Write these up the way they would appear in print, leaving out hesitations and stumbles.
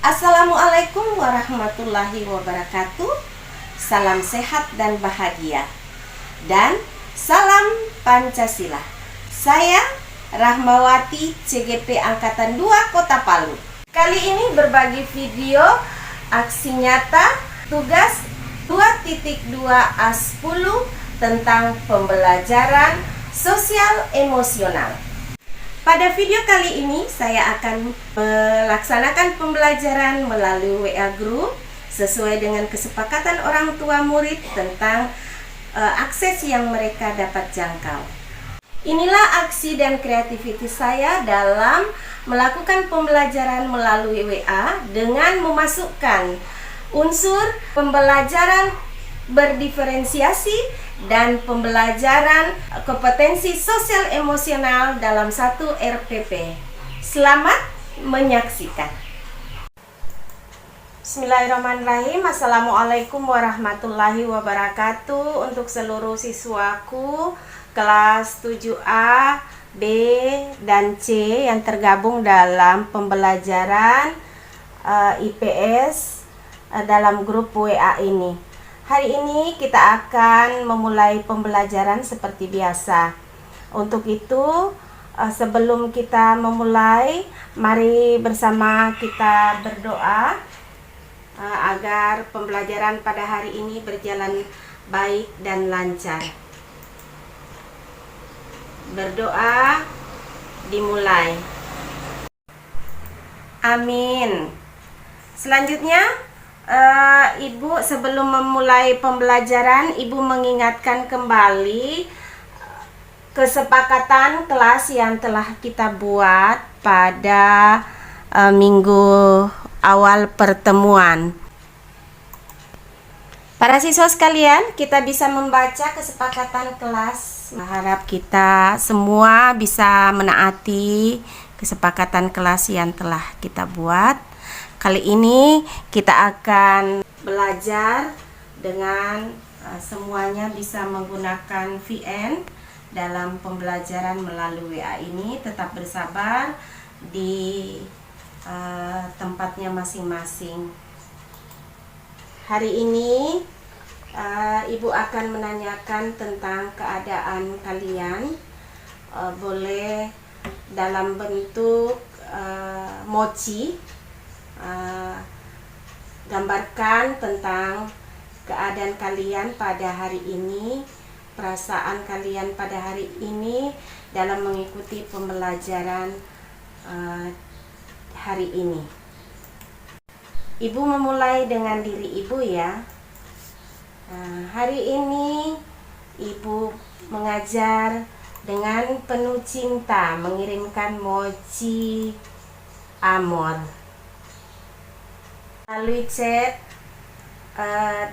Assalamualaikum warahmatullahi wabarakatuh. Salam sehat dan bahagia. Dan salam Pancasila. Saya Rahmawati CGP Angkatan 2 Kota Palu. Kali ini berbagi video aksi nyata tugas 2.2A10 tentang pembelajaran sosial emosional. Pada video kali ini saya akan melaksanakan pembelajaran melalui WA Group sesuai dengan kesepakatan orang tua murid tentang akses yang mereka dapat jangkau. Inilah aksi dan kreativitas saya dalam melakukan pembelajaran melalui WA dengan memasukkan unsur pembelajaran berdiferensiasi dan pembelajaran kompetensi sosial emosional dalam satu RPP. Selamat menyaksikan. Bismillahirrahmanirrahim. Assalamualaikum warahmatullahi wabarakatuh. Untuk seluruh siswaku kelas 7A, B, dan C yang tergabung dalam pembelajaran IPS dalam grup WA ini. Hari ini kita akan memulai pembelajaran seperti biasa. Untuk itu, sebelum kita memulai, mari bersama kita berdoa agar pembelajaran pada hari ini berjalan baik dan lancar. Berdoa dimulai. Amin. Selanjutnya, Ibu sebelum memulai pembelajaran, Ibu mengingatkan kembali kesepakatan kelas yang telah kita buat pada minggu awal pertemuan. Para siswa sekalian, kita bisa membaca kesepakatan kelas. Harap kita semua bisa menaati kesepakatan kelas yang telah kita buat. Kali ini kita akan belajar dengan semuanya bisa menggunakan VN dalam pembelajaran melalui WA ini. Tetap bersabar di tempatnya masing-masing. Hari ini Ibu akan menanyakan tentang keadaan kalian. Boleh dalam bentuk mochi. Gambarkan tentang keadaan kalian pada hari ini, perasaan kalian pada hari ini dalam mengikuti pembelajaran hari ini. Ibu memulai dengan diri Ibu ya. Hari ini Ibu mengajar dengan penuh cinta, mengirimkan mochi amor melalui chat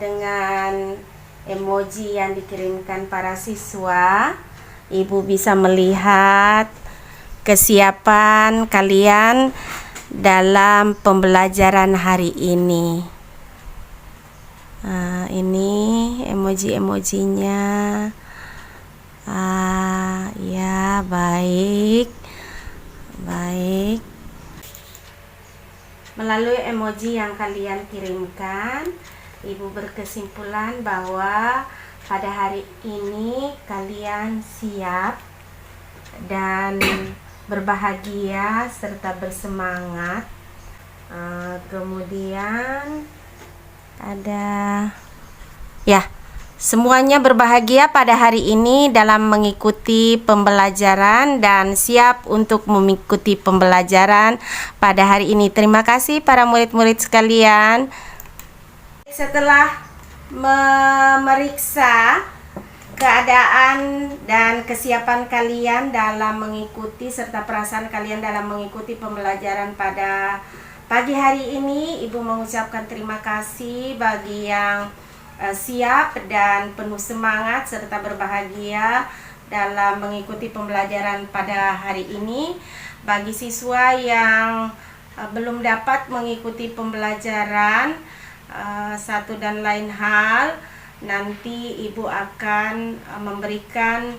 dengan emoji yang dikirimkan para siswa. Ibu bisa melihat kesiapan kalian dalam pembelajaran hari ini. Ini emoji-emojinya. Ya, baik. Melalui emoji yang kalian kirimkan, Ibu berkesimpulan bahwa pada hari ini kalian siap dan berbahagia serta bersemangat. Kemudian ada semuanya berbahagia pada hari ini dalam mengikuti pembelajaran dan siap untuk mengikuti pembelajaran pada hari ini. Terima kasih para murid-murid sekalian. Setelah memeriksa keadaan dan kesiapan kalian dalam mengikuti serta perasaan kalian dalam mengikuti pembelajaran pada pagi hari ini, Ibu mengucapkan terima kasih bagi yang siap dan penuh semangat serta berbahagia dalam mengikuti pembelajaran pada hari ini. Bagi siswa yang belum dapat mengikuti pembelajaran satu dan lain hal, nanti Ibu akan memberikan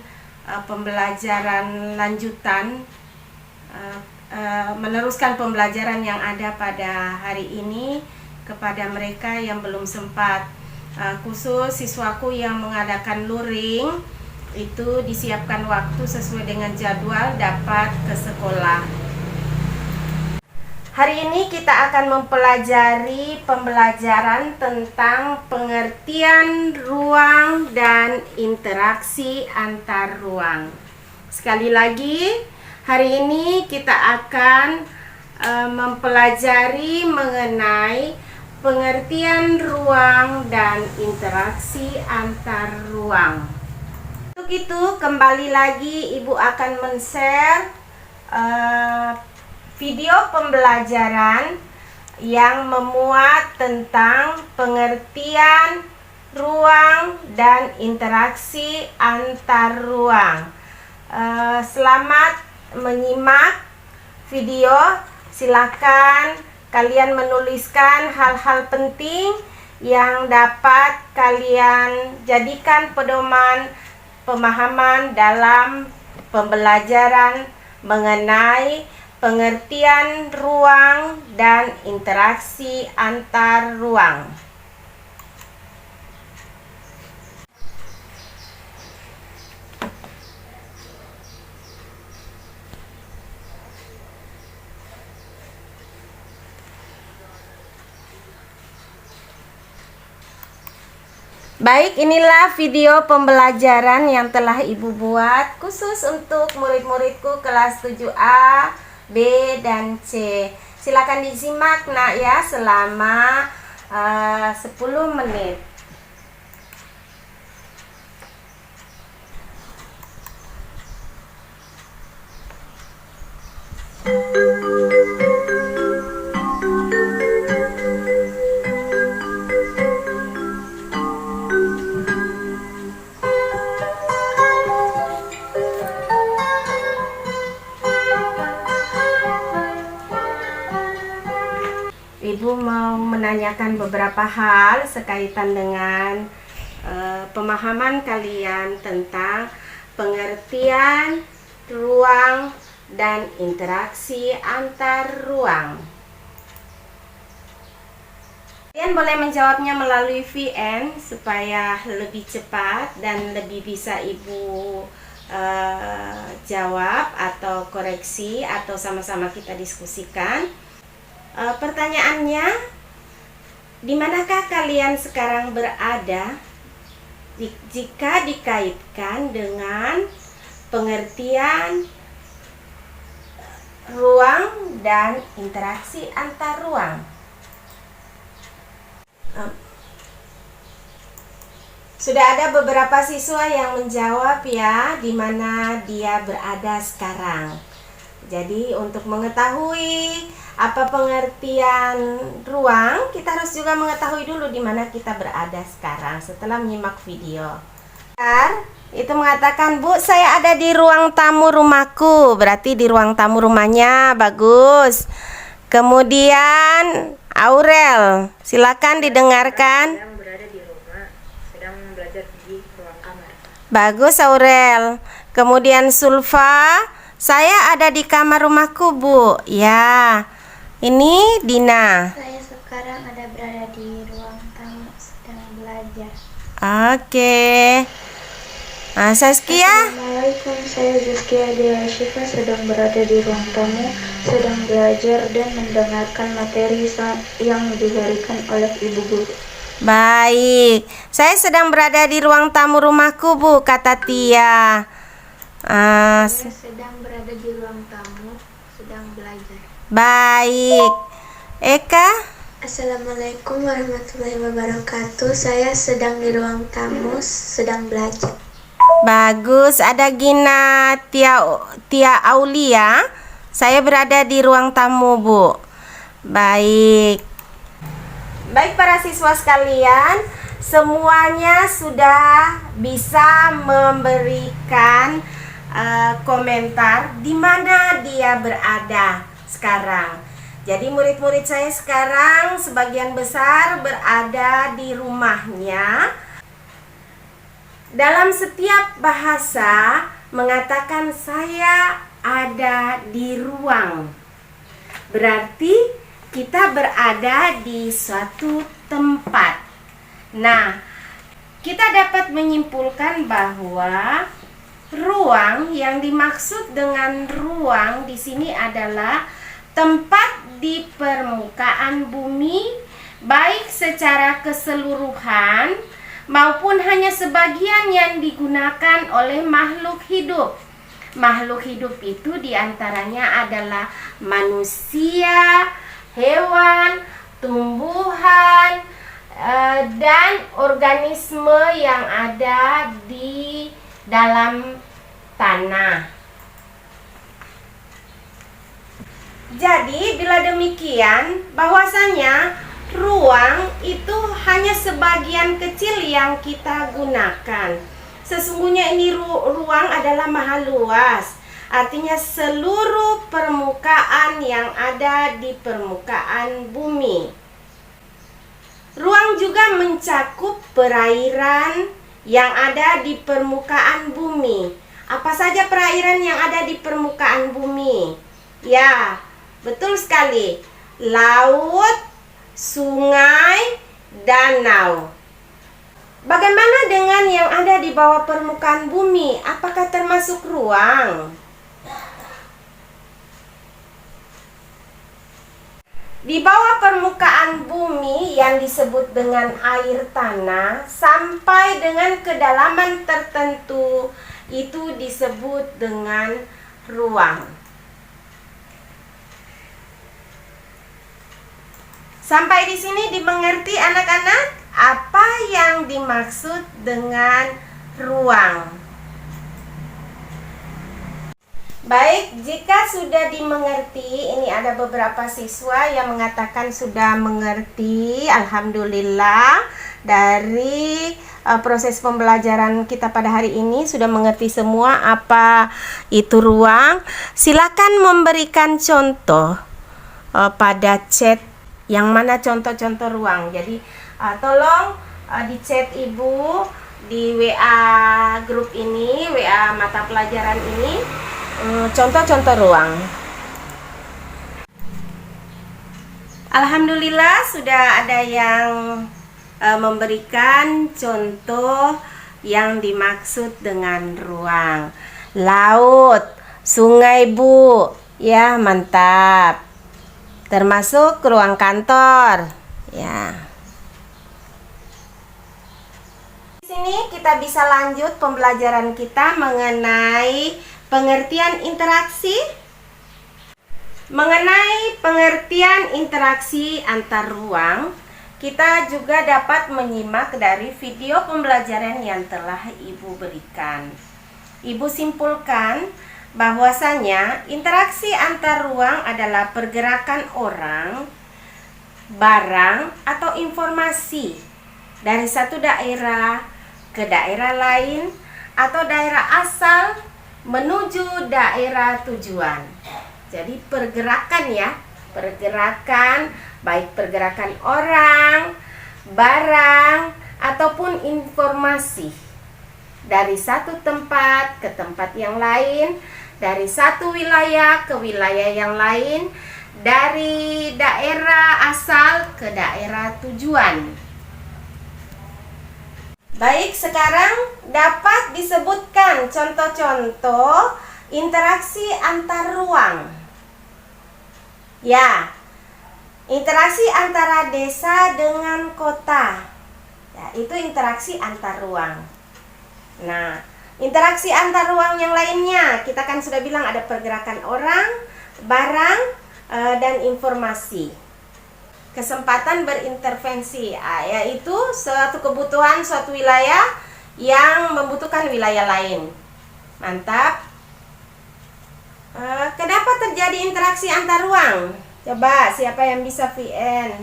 pembelajaran lanjutan meneruskan pembelajaran yang ada pada hari ini kepada mereka yang belum sempat, khusus siswaku yang mengadakan luring itu disiapkan waktu sesuai dengan jadwal dapat ke sekolah. Hari ini kita akan mempelajari pembelajaran tentang pengertian ruang dan interaksi antar ruang. Sekali lagi, hari ini kita akan mempelajari mengenai pengertian ruang dan interaksi antar ruang. Untuk itu, kembali lagi Ibu akan men-share video pembelajaran yang memuat tentang pengertian ruang dan interaksi antar ruang. Selamat menyimak video. Silakan kalian menuliskan hal-hal penting yang dapat kalian jadikan pedoman pemahaman dalam pembelajaran mengenai pengertian ruang dan interaksi antar ruang. Baik, inilah video pembelajaran yang telah Ibu buat khusus untuk murid-muridku kelas 7A, B, dan C. Silakan disimak nak ya selama 10 menit. Ibu mau menanyakan beberapa hal sekaitan dengan pemahaman kalian tentang pengertian ruang dan interaksi antar ruang. Kalian boleh menjawabnya melalui VN supaya lebih cepat dan lebih bisa Ibu jawab atau koreksi atau sama-sama kita diskusikan. Pertanyaannya, di manakah kalian sekarang berada jika dikaitkan dengan pengertian ruang dan interaksi antar ruang? Sudah ada beberapa siswa yang menjawab ya, di mana dia berada sekarang. Jadi untuk mengetahui apa pengertian ruang, kita harus juga mengetahui dulu di mana kita berada sekarang setelah menyimak video. Itu mengatakan, Bu, saya ada di ruang tamu rumahku. Berarti di ruang tamu rumahnya, bagus. Kemudian Aurel, silakan didengarkan. Sedang berada di rumah, sedang belajar di ruang kamar. Bagus Aurel. Kemudian Sulfa, saya ada di kamar rumahku, Bu. Ya. Ini Dina. Saya sekarang ada berada di ruang tamu sedang belajar. Oke. Saskia. Assalamualaikum, saya Zaskia Dewa Syifa sedang berada di ruang tamu sedang belajar dan mendengarkan materi yang diberikan oleh Ibu Guru. Baik. Saya sedang berada di ruang tamu rumahku, Bu, kata Tia. Saya sedang berada di ruang tamu sedang belajar. Baik. Eka. Assalamualaikum warahmatullahi wabarakatuh. Saya sedang di ruang tamu sedang belajar. Bagus. Ada Gina Tia Aulia. Saya berada di ruang tamu, Bu. Baik. Baik para siswa sekalian, semuanya sudah bisa memberikan komentar di mana dia berada sekarang. Jadi murid-murid saya sekarang sebagian besar berada di rumahnya. Dalam setiap bahasa mengatakan saya ada di ruang. Berarti kita berada di suatu tempat. Nah, kita dapat menyimpulkan bahwa ruang yang dimaksud dengan ruang di sini adalah tempat di permukaan bumi, baik secara keseluruhan maupun hanya sebagian yang digunakan oleh makhluk hidup. Makhluk hidup itu diantaranya adalah manusia, hewan, tumbuhan, dan organisme yang ada di dalam tanah. Jadi bila demikian, bahwasanya ruang itu hanya sebagian kecil yang kita gunakan. Sesungguhnya ini ruang adalah maha luas. Artinya seluruh permukaan yang ada di permukaan bumi. Ruang juga mencakup perairan yang ada di permukaan bumi. Apa saja perairan yang ada di permukaan bumi? Ya, betul sekali. Laut, sungai, danau. Bagaimana dengan yang ada di bawah permukaan bumi? Apakah termasuk ruang? Di bawah permukaan bumi yang disebut dengan air tanah sampai dengan kedalaman tertentu itu disebut dengan ruang. Sampai di sini dimengerti anak-anak apa yang dimaksud dengan ruang? Baik, jika sudah dimengerti, ini ada beberapa siswa yang mengatakan sudah mengerti, alhamdulillah, dari proses pembelajaran kita pada hari ini sudah mengerti semua apa itu ruang. Silakan memberikan contoh pada chat yang mana contoh-contoh ruang. Jadi tolong di chat ibu di WA grup ini, WA mata pelajaran ini, contoh-contoh ruang. Alhamdulillah sudah ada yang memberikan contoh yang dimaksud dengan ruang. Laut, sungai bu, ya mantap. Termasuk ruang kantor, ya. Di sini kita bisa lanjut pembelajaran kita mengenai pengertian interaksi. Mengenai pengertian interaksi antar ruang, kita juga dapat menyimak dari video pembelajaran yang telah Ibu berikan. Ibu simpulkan bahwasanya interaksi antar ruang adalah pergerakan orang, barang, atau informasi dari satu daerah ke daerah lain atau daerah asal menuju daerah tujuan. Jadi pergerakan ya, pergerakan baik pergerakan orang, barang, ataupun informasi dari satu tempat ke tempat yang lain, dari satu wilayah ke wilayah yang lain, dari daerah asal ke daerah tujuan. Baik, sekarang dapat disebutkan contoh-contoh interaksi antar ruang. Ya, interaksi antara desa dengan kota. Ya, itu interaksi antar ruang. Nah, interaksi antar ruang yang lainnya, kita kan sudah bilang ada pergerakan orang, barang, dan informasi. Kesempatan berintervensi, yaitu suatu kebutuhan suatu wilayah yang membutuhkan wilayah lain. Mantap. Kenapa terjadi interaksi antar ruang? Coba siapa yang bisa VN?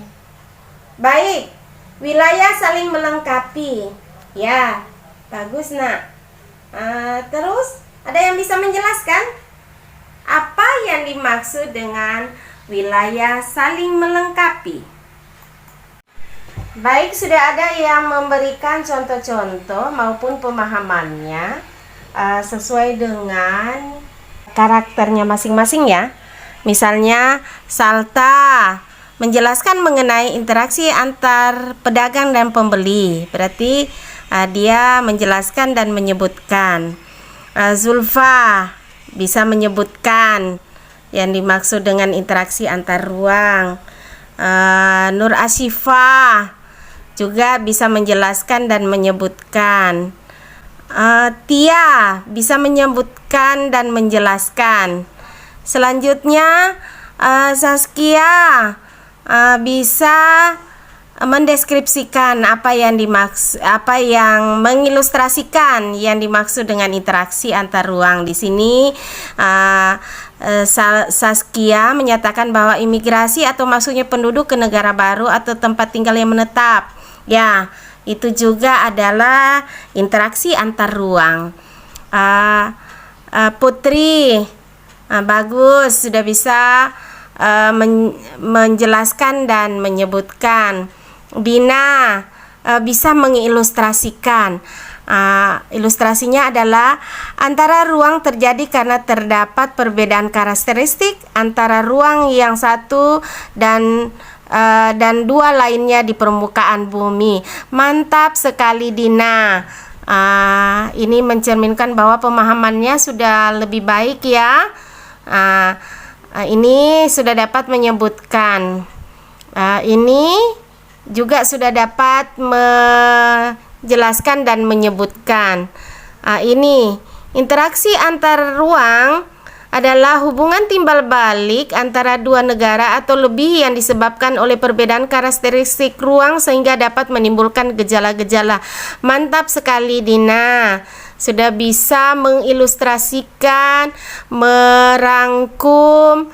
Baik, wilayah saling melengkapi. Ya, bagus nak. Terus ada yang bisa menjelaskan apa yang dimaksud dengan wilayah saling melengkapi? Baik, sudah ada yang memberikan contoh-contoh maupun pemahamannya sesuai dengan karakternya masing-masing ya. Misalnya Salta menjelaskan mengenai interaksi antar pedagang dan pembeli. Berarti dia menjelaskan dan menyebutkan. Zulfa bisa menyebutkan yang dimaksud dengan interaksi antar ruang. Nur Asyifa juga bisa menjelaskan dan menyebutkan. Tia bisa menyebutkan dan menjelaskan. Selanjutnya Saskia bisa mendeskripsikan apa yang mengilustrasikan yang dimaksud dengan interaksi antar ruang. Di sini Saskia menyatakan bahwa imigrasi atau masuknya penduduk ke negara baru atau tempat tinggal yang menetap, ya, itu juga adalah interaksi antar ruang. Putri bagus, sudah bisa menjelaskan dan menyebutkan. Dina bisa mengilustrasikan. Ilustrasinya adalah antara ruang terjadi karena terdapat perbedaan karakteristik antara ruang yang satu dan dua lainnya di permukaan bumi. Mantap sekali Dina. Ini mencerminkan bahwa pemahamannya sudah lebih baik ya. Ini sudah dapat menyebutkan. Ini juga sudah dapat menjelaskan dan menyebutkan. Ini interaksi antar ruang adalah hubungan timbal balik antara dua negara atau lebih yang disebabkan oleh perbedaan karakteristik ruang sehingga dapat menimbulkan gejala-gejala. Mantap sekali Dina, sudah bisa mengilustrasikan, merangkum,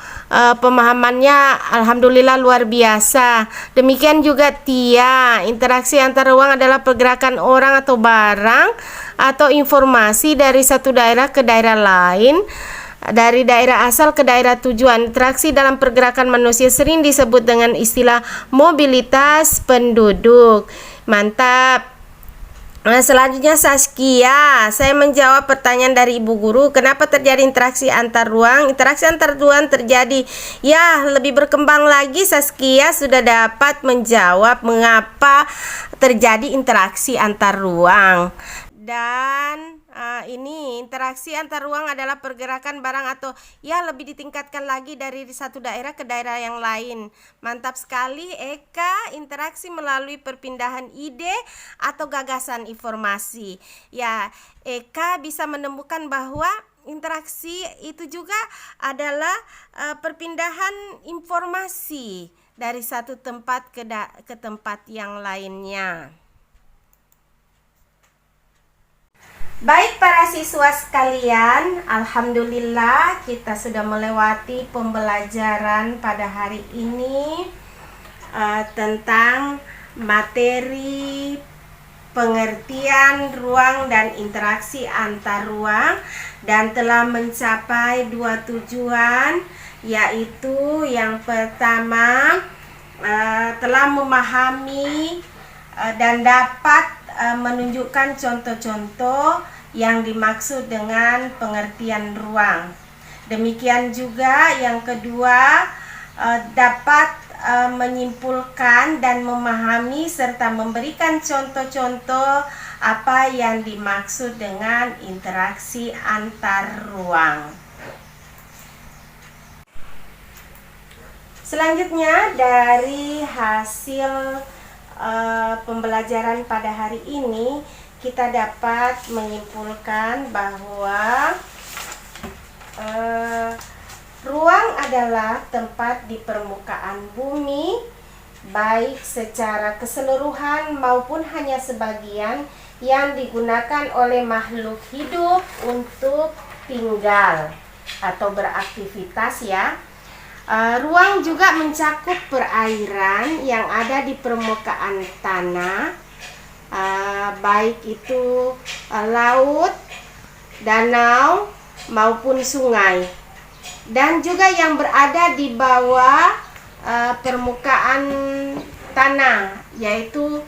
pemahamannya alhamdulillah luar biasa. Demikian juga Tia, interaksi antar ruang adalah pergerakan orang atau barang atau informasi dari satu daerah ke daerah lain, dari daerah asal ke daerah tujuan. Interaksi dalam pergerakan manusia sering disebut dengan istilah mobilitas penduduk. Mantap. Selanjutnya Saskia, saya menjawab pertanyaan dari Ibu Guru, kenapa terjadi interaksi antar ruang? Interaksi antar ruang terjadi, ya, lebih berkembang lagi. Saskia sudah dapat menjawab mengapa terjadi interaksi antar ruang. Dan ini interaksi antar ruang adalah pergerakan barang atau ya lebih ditingkatkan lagi dari satu daerah ke daerah yang lain. Mantap sekali Eka, interaksi melalui perpindahan ide atau gagasan informasi. Ya, Eka bisa menemukan bahwa interaksi itu juga adalah perpindahan informasi dari satu tempat ke tempat yang lainnya. Baik para siswa sekalian, alhamdulillah kita sudah melewati pembelajaran pada hari ini tentang materi pengertian ruang dan interaksi antar ruang, dan telah mencapai 2 tujuan, yaitu yang pertama telah memahami dan dapat menunjukkan contoh-contoh yang dimaksud dengan pengertian ruang. Demikian juga yang kedua, dapat menyimpulkan dan memahami serta memberikan contoh-contoh apa yang dimaksud dengan interaksi antar ruang. Selanjutnya, dari hasil pembelajaran pada hari ini, kita dapat menyimpulkan bahwa ruang adalah tempat di permukaan bumi, baik secara keseluruhan maupun hanya sebagian, yang digunakan oleh makhluk hidup untuk tinggal atau beraktivitas ya. Ruang juga mencakup perairan yang ada di permukaan tanah, baik itu laut, danau maupun sungai, dan juga yang berada di bawah permukaan tanah, yaitu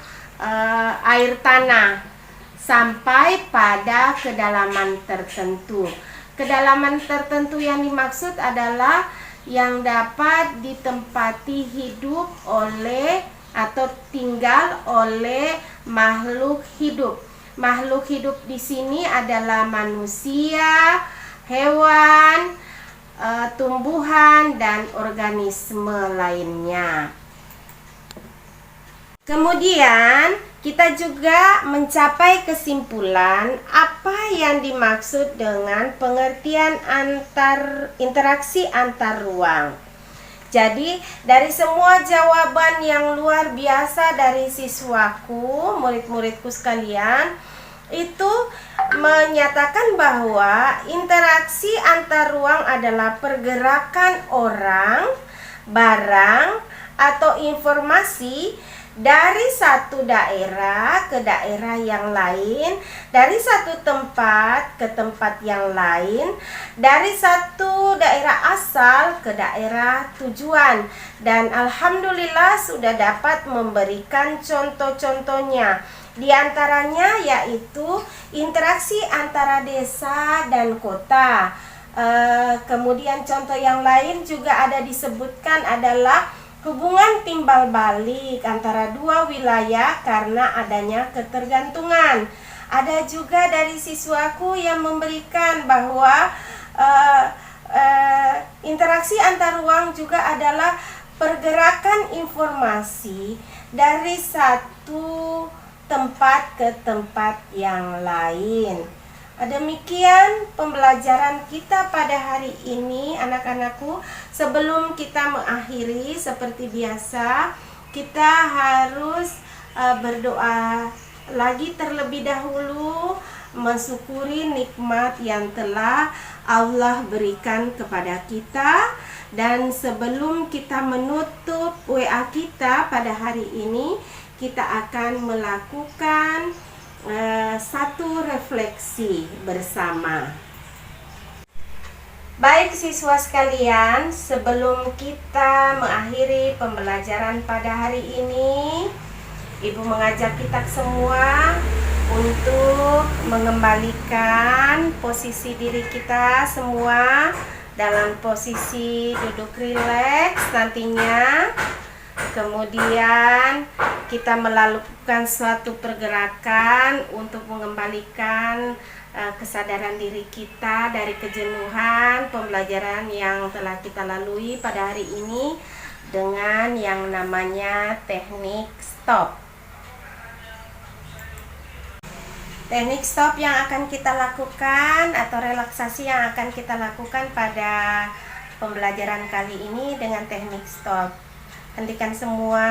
air tanah, sampai pada kedalaman tertentu. Kedalaman tertentu yang dimaksud adalah yang dapat ditempati hidup oleh atau tinggal oleh makhluk hidup. Makhluk hidup di sini adalah manusia, hewan, tumbuhan, dan organisme lainnya. Kemudian kita juga mencapai kesimpulan apa yang dimaksud dengan pengertian interaksi antar ruang. Jadi dari semua jawaban yang luar biasa dari siswaku, murid-muridku sekalian, itu menyatakan bahwa interaksi antar ruang adalah pergerakan orang, barang, atau informasi dari satu daerah ke daerah yang lain, dari satu tempat ke tempat yang lain, dari satu daerah asal ke daerah tujuan. Dan alhamdulillah sudah dapat memberikan contoh-contohnya. Di antaranya yaitu interaksi antara desa dan kota. Kemudian contoh yang lain juga ada disebutkan adalah hubungan timbal balik antara dua wilayah karena adanya ketergantungan. Ada juga dari siswaku yang memberikan bahwa interaksi antar ruang juga adalah pergerakan informasi dari satu tempat ke tempat yang lain. Demikian pembelajaran kita pada hari ini, anak-anakku. Sebelum kita mengakhiri, seperti biasa, kita harus berdoa lagi terlebih dahulu, mensyukuri nikmat yang telah Allah berikan kepada kita. Dan sebelum kita menutup WA kita pada hari ini, kita akan melakukan satu refleksi bersama. Baik siswa sekalian, sebelum kita mengakhiri pembelajaran pada hari ini, Ibu mengajak kita semua untuk mengembalikan posisi diri kita semua dalam posisi duduk rileks nantinya. Kemudian kita melakukan suatu pergerakan untuk mengembalikan kesadaran diri kita dari kejenuhan pembelajaran yang telah kita lalui pada hari ini dengan yang namanya teknik stop. Teknik stop yang akan kita lakukan atau relaksasi yang akan kita lakukan pada pembelajaran kali ini dengan teknik stop. Hentikan semua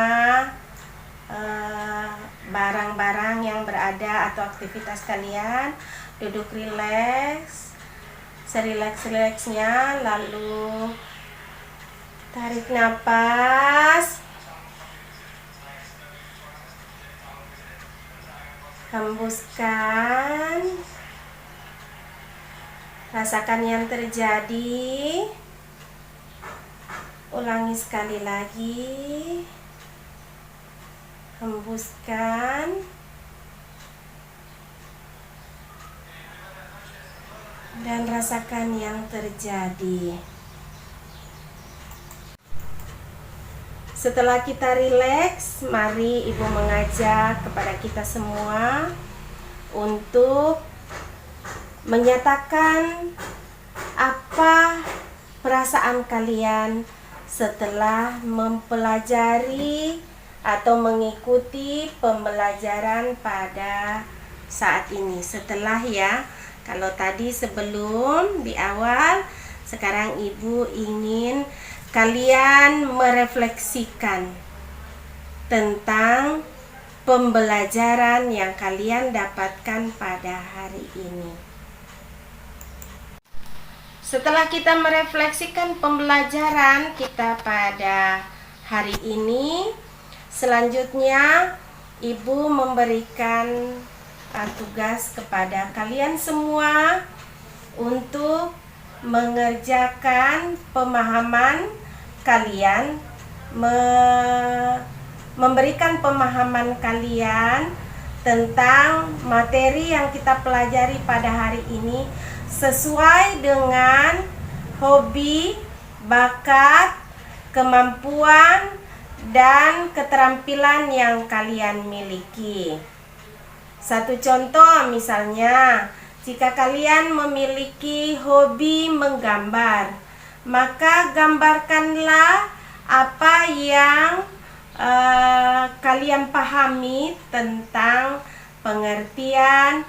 barang-barang yang berada atau aktivitas kalian. Duduk rileks, serileks-rileksnya, lalu tarik napas, hembuskan, rasakan yang terjadi. Ulangi sekali lagi, hembuskan, dan rasakan yang terjadi. Setelah kita rileks, mari Ibu mengajak kepada kita semua untuk menyatakan apa perasaan kalian setelah mempelajari atau mengikuti pembelajaran pada saat ini. Setelah ya, kalau tadi sebelum di awal, sekarang Ibu ingin kalian merefleksikan tentang pembelajaran yang kalian dapatkan pada hari ini. Setelah kita merefleksikan pembelajaran kita pada hari ini, selanjutnya Ibu memberikan tugas kepada kalian semua untuk mengerjakan pemahaman kalian, memberikan pemahaman kalian tentang materi yang kita pelajari pada hari ini sesuai dengan hobi bakat, kemampuan, dan keterampilan yang kalian miliki. Satu contoh misalnya, jika kalian memiliki hobi menggambar, maka gambarkanlah apa yang kalian pahami tentang pengertian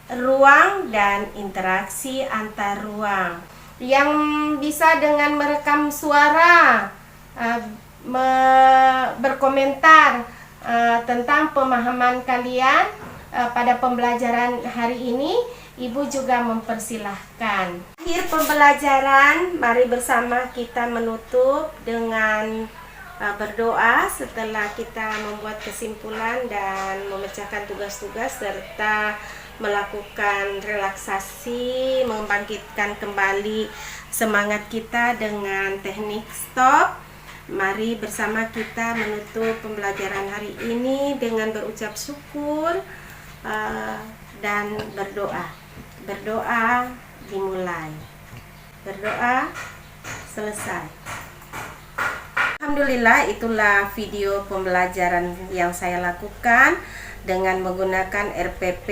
ruang dan interaksi antar ruang. Yang bisa dengan merekam suara, berkomentar tentang pemahaman kalian pada pembelajaran hari ini, Ibu juga mempersilahkan. Akhir pembelajaran, mari bersama kita menutup dengan berdoa setelah kita membuat kesimpulan dan memecahkan tugas-tugas serta melakukan relaksasi, membangkitkan kembali semangat kita dengan teknik stop. Mari bersama kita menutup pembelajaran hari ini dengan berucap syukur dan berdoa. Berdoa dimulai, berdoa selesai. Alhamdulillah, itulah video pembelajaran yang saya lakukan dengan menggunakan RPP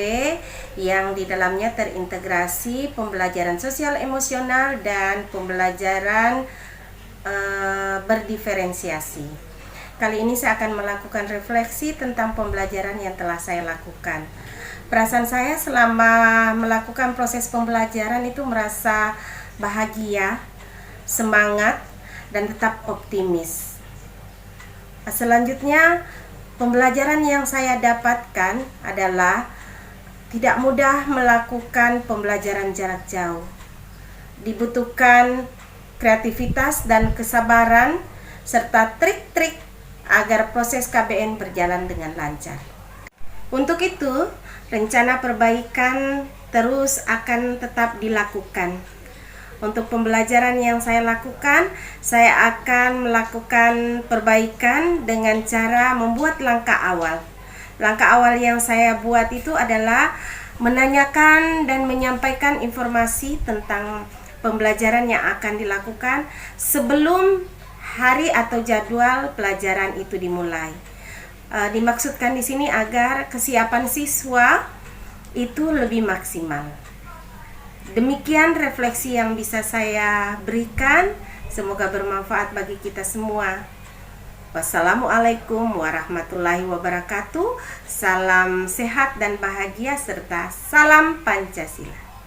yang di dalamnya terintegrasi pembelajaran sosial emosional dan pembelajaran berdiferensiasi. Kali ini saya akan melakukan refleksi tentang pembelajaran yang telah saya lakukan. Perasaan saya selama melakukan proses pembelajaran itu merasa bahagia, semangat, dan tetap optimis. Selanjutnya, pembelajaran yang saya dapatkan adalah tidak mudah melakukan pembelajaran jarak jauh. Dibutuhkan kreativitas dan kesabaran serta trik-trik agar proses KBN berjalan dengan lancar. Untuk itu, rencana perbaikan terus akan tetap dilakukan. Untuk pembelajaran yang saya lakukan, saya akan melakukan perbaikan dengan cara membuat langkah awal. Langkah awal yang saya buat itu adalah menanyakan dan menyampaikan informasi tentang pembelajaran yang akan dilakukan sebelum hari atau jadwal pelajaran itu dimulai. Dimaksudkan di sini agar kesiapan siswa itu lebih maksimal. Demikian refleksi yang bisa saya berikan. Semoga bermanfaat bagi kita semua. Wassalamualaikum warahmatullahi wabarakatuh. Salam sehat dan bahagia serta salam Pancasila.